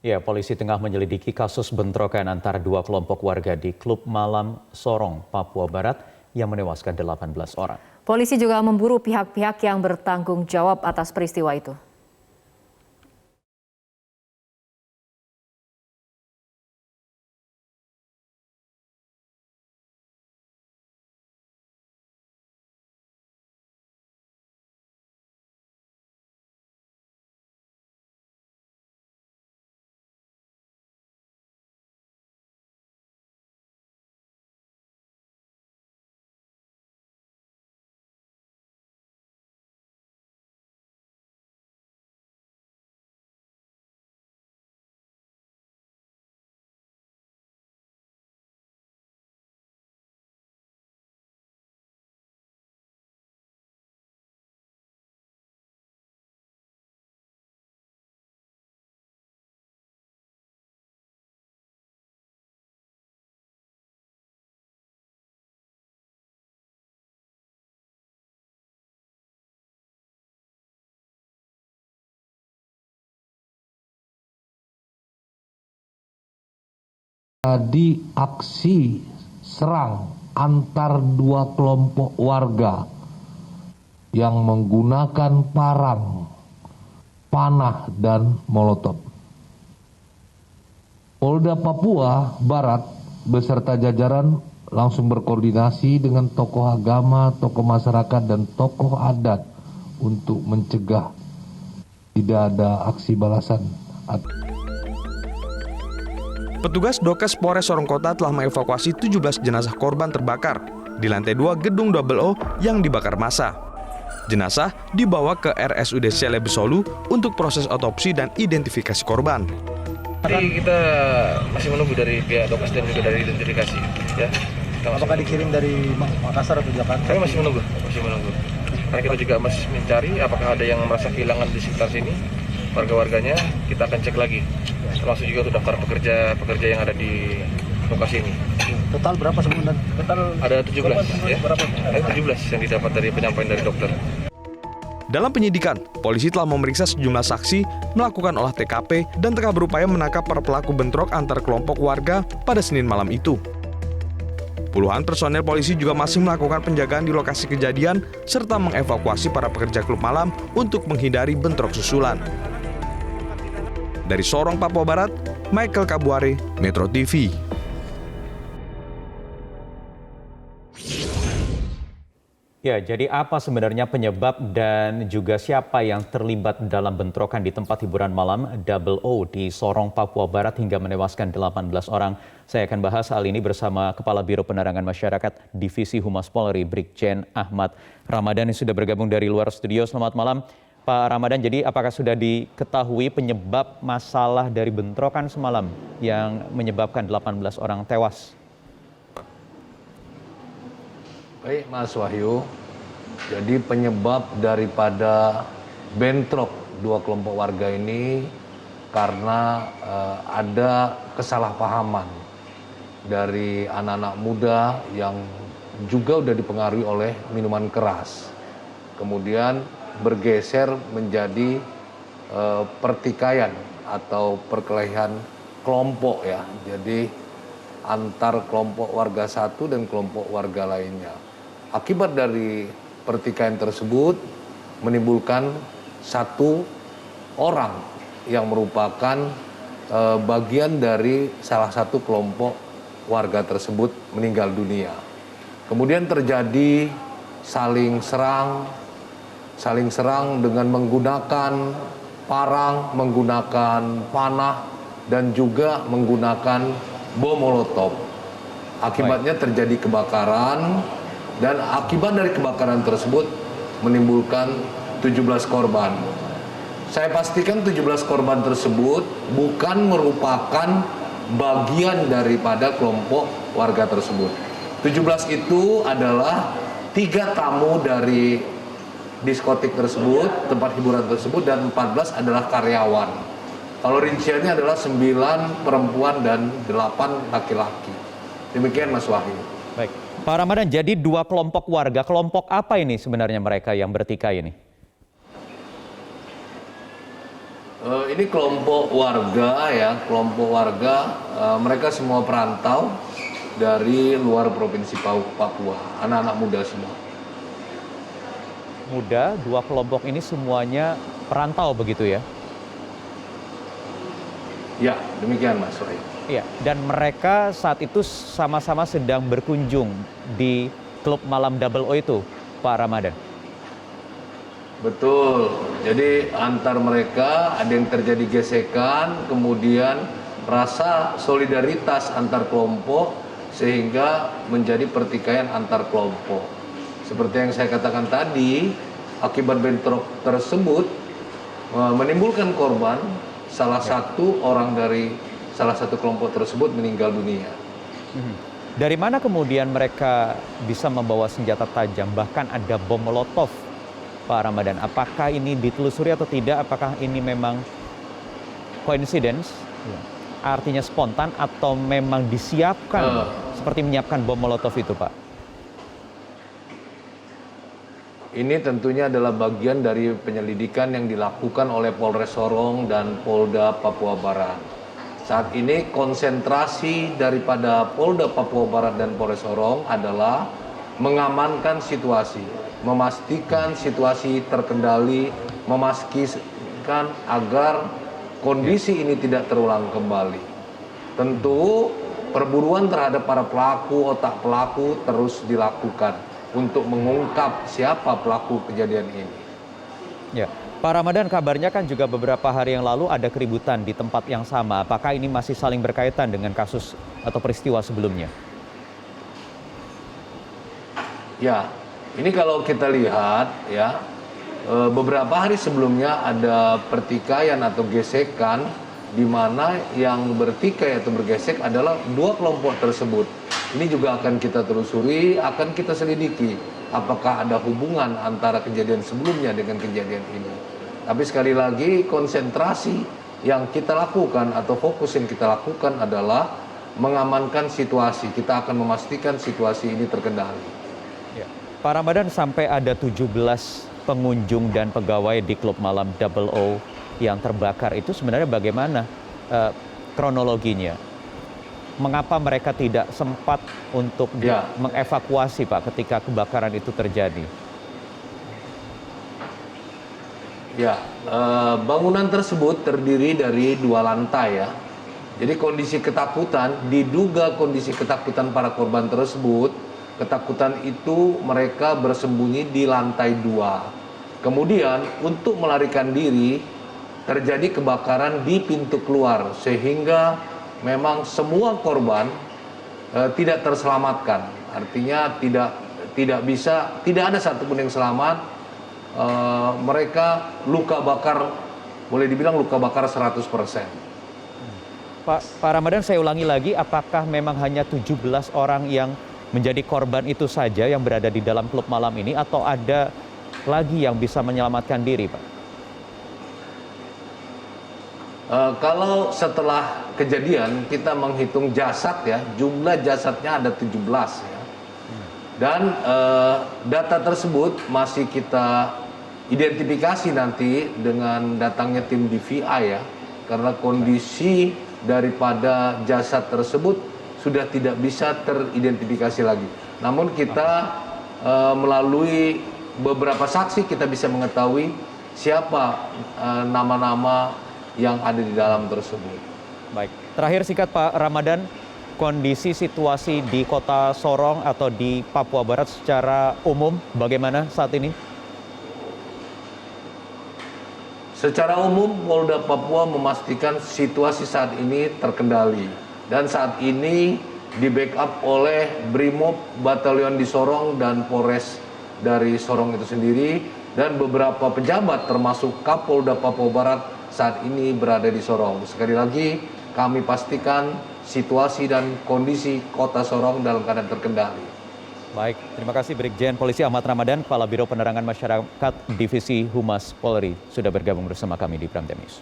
Ya, polisi tengah menyelidiki kasus bentrokan antara dua kelompok warga di klub malam Sorong, Papua Barat yang menewaskan 18 orang. Polisi juga memburu pihak-pihak yang bertanggung jawab atas peristiwa itu. Jadi aksi serang antar dua kelompok warga yang menggunakan parang, panah, dan molotov. Polda Papua Barat beserta jajaran langsung berkoordinasi dengan tokoh agama, tokoh masyarakat, dan tokoh adat untuk mencegah tidak ada aksi balasan. Petugas Dokes Polres Sorong Kota telah mengevakuasi 17 jenazah korban terbakar di lantai 2 gedung Double O yang dibakar massa. Jenazah dibawa ke RSUD Selebe Solu untuk proses otopsi dan identifikasi korban. Jadi kita masih menunggu dari pihak Dokes dan juga dari identifikasi. Ya. Apakah dikirim dari Makassar atau Jakarta? Kami masih menunggu. Karena kita juga masih mencari apakah ada yang merasa kehilangan di sekitar sini, warga-warganya. Kita akan cek lagi. Termasuk juga untuk daftar pekerja yang ada di lokasi ini. Total berapa sebenarnya? Total ada 17 ya. Ada 17 yang didapat dari penyampaian dari dokter. Dalam penyidikan, polisi telah memeriksa sejumlah saksi, melakukan olah TKP, dan tengah berupaya menangkap para pelaku bentrok antar kelompok warga pada Senin malam itu. Puluhan personel polisi juga masih melakukan penjagaan di lokasi kejadian serta mengevakuasi para pekerja klub malam untuk menghindari bentrok susulan. Dari Sorong, Papua Barat, Michael Kabuare, Metro TV. Ya, jadi apa sebenarnya penyebab dan juga siapa yang terlibat dalam bentrokan di tempat hiburan malam Double O di Sorong, Papua Barat hingga menewaskan 18 orang? Saya akan bahas hal ini bersama Kepala Biro Penerangan Masyarakat Divisi Humas Polri, Brigjen Ahmad Ramadan yang sudah bergabung dari luar studio. Selamat malam, Pak Ramadan. Jadi apakah sudah diketahui penyebab masalah dari bentrokan semalam yang menyebabkan 18 orang tewas? Baik Mas Wahyu, jadi penyebab daripada bentrok dua kelompok warga ini karena ada kesalahpahaman dari anak-anak muda yang juga sudah dipengaruhi oleh minuman keras. Kemudian bergeser menjadi pertikaian atau perkelahian kelompok ya. Jadi antar kelompok warga satu dan kelompok warga lainnya. Akibat dari pertikaian tersebut menimbulkan satu orang yang merupakan bagian dari salah satu kelompok warga tersebut meninggal dunia. Kemudian terjadi saling serang dengan menggunakan parang, menggunakan panah, dan juga menggunakan bom molotov. Akibatnya terjadi kebakaran, dan akibat dari kebakaran tersebut menimbulkan 17 korban. Saya pastikan 17 korban tersebut bukan merupakan bagian daripada kelompok warga tersebut. 17 itu adalah 3 tamu dari diskotik tersebut, tempat hiburan tersebut, dan 14 adalah karyawan. Kalau rinciannya adalah 9 perempuan dan 8 laki-laki. Demikian Mas Wahyu. Baik, Pak Ramadan, jadi dua kelompok warga, kelompok apa ini sebenarnya mereka yang bertikai ini? Ini kelompok warga ya, kelompok warga, mereka semua perantau dari luar provinsi Papua, anak-anak muda semua. Muda, dua kelompok ini semuanya perantau begitu ya? Ya, demikian Mas Roy. Iya, dan mereka saat itu sama-sama sedang berkunjung di klub malam Double O itu, Pak Ramadan. Betul, jadi antar mereka ada yang terjadi gesekan, kemudian rasa solidaritas antar kelompok sehingga menjadi pertikaian antar kelompok. Seperti yang saya katakan tadi, akibat bentrok tersebut menimbulkan korban, salah satu orang dari salah satu kelompok tersebut meninggal dunia. Dari mana kemudian mereka bisa membawa senjata tajam, bahkan ada bom molotov, Pak Ramadan? Apakah ini ditelusuri atau tidak? Apakah ini memang coincidence, artinya spontan, atau memang disiapkan seperti menyiapkan bom molotov itu, Pak? Ini tentunya adalah bagian dari penyelidikan yang dilakukan oleh Polres Sorong dan Polda Papua Barat. Saat ini konsentrasi daripada Polda Papua Barat dan Polres Sorong adalah mengamankan situasi, memastikan situasi terkendali, memastikan agar kondisi ini tidak terulang kembali. Tentu perburuan terhadap para pelaku, otak pelaku terus dilakukan untuk mengungkap siapa pelaku kejadian ini. Ya, Pak Ramadan, kabarnya kan juga beberapa hari yang lalu ada keributan di tempat yang sama. Apakah ini masih saling berkaitan dengan kasus atau peristiwa sebelumnya? Ya, ini kalau kita lihat ya, beberapa hari sebelumnya ada pertikaian atau gesekan di mana yang bertikai atau bergesek adalah dua kelompok tersebut. Ini juga akan kita telusuri, akan kita selidiki apakah ada hubungan antara kejadian sebelumnya dengan kejadian ini. Tapi sekali lagi konsentrasi yang kita lakukan atau fokus yang kita lakukan adalah mengamankan situasi. Kita akan memastikan situasi ini terkendali. Ya. Pak Ramadan, sampai ada 17 pengunjung dan pegawai di klub malam Double O yang terbakar itu sebenarnya bagaimana kronologinya? Mengapa mereka tidak sempat untuk mengevakuasi, Pak, ketika kebakaran itu terjadi? Ya, bangunan tersebut terdiri dari 2 lantai ya. Jadi kondisi ketakutan, diduga kondisi ketakutan para korban tersebut, ketakutan itu mereka bersembunyi di lantai 2. Kemudian untuk melarikan diri, terjadi kebakaran di pintu keluar sehingga memang semua korban tidak terselamatkan. Artinya tidak ada satupun yang selamat. Mereka luka bakar, boleh dibilang luka bakar 100%. Pak Ramadan, saya ulangi lagi, apakah memang hanya 17 orang yang menjadi korban itu saja yang berada di dalam klub malam ini, atau ada lagi yang bisa menyelamatkan diri, Pak? Kalau setelah kejadian kita menghitung jasad ya, jumlah jasadnya ada 17 ya. Dan data tersebut masih kita identifikasi nanti dengan datangnya tim DVI ya, karena kondisi daripada jasad tersebut sudah tidak bisa teridentifikasi lagi. Namun kita melalui beberapa saksi kita bisa mengetahui siapa nama-nama yang ada di dalam tersebut. Baik, terakhir singkat Pak Ramadan, kondisi situasi di Kota Sorong atau di Papua Barat secara umum bagaimana saat ini? Secara umum Polda Papua memastikan situasi saat ini terkendali dan saat ini di backup oleh Brimob Batalion di Sorong dan Polres dari Sorong itu sendiri, dan beberapa pejabat termasuk Kapolda Papua Barat saat ini berada di Sorong. Sekali lagi kami pastikan situasi dan kondisi Kota Sorong dalam keadaan terkendali. Baik, terima kasih Brigjen Polisi Ahmad Ramadan, Kepala Biro Penerangan Masyarakat Divisi Humas Polri, sudah bergabung bersama kami di Prime Time News.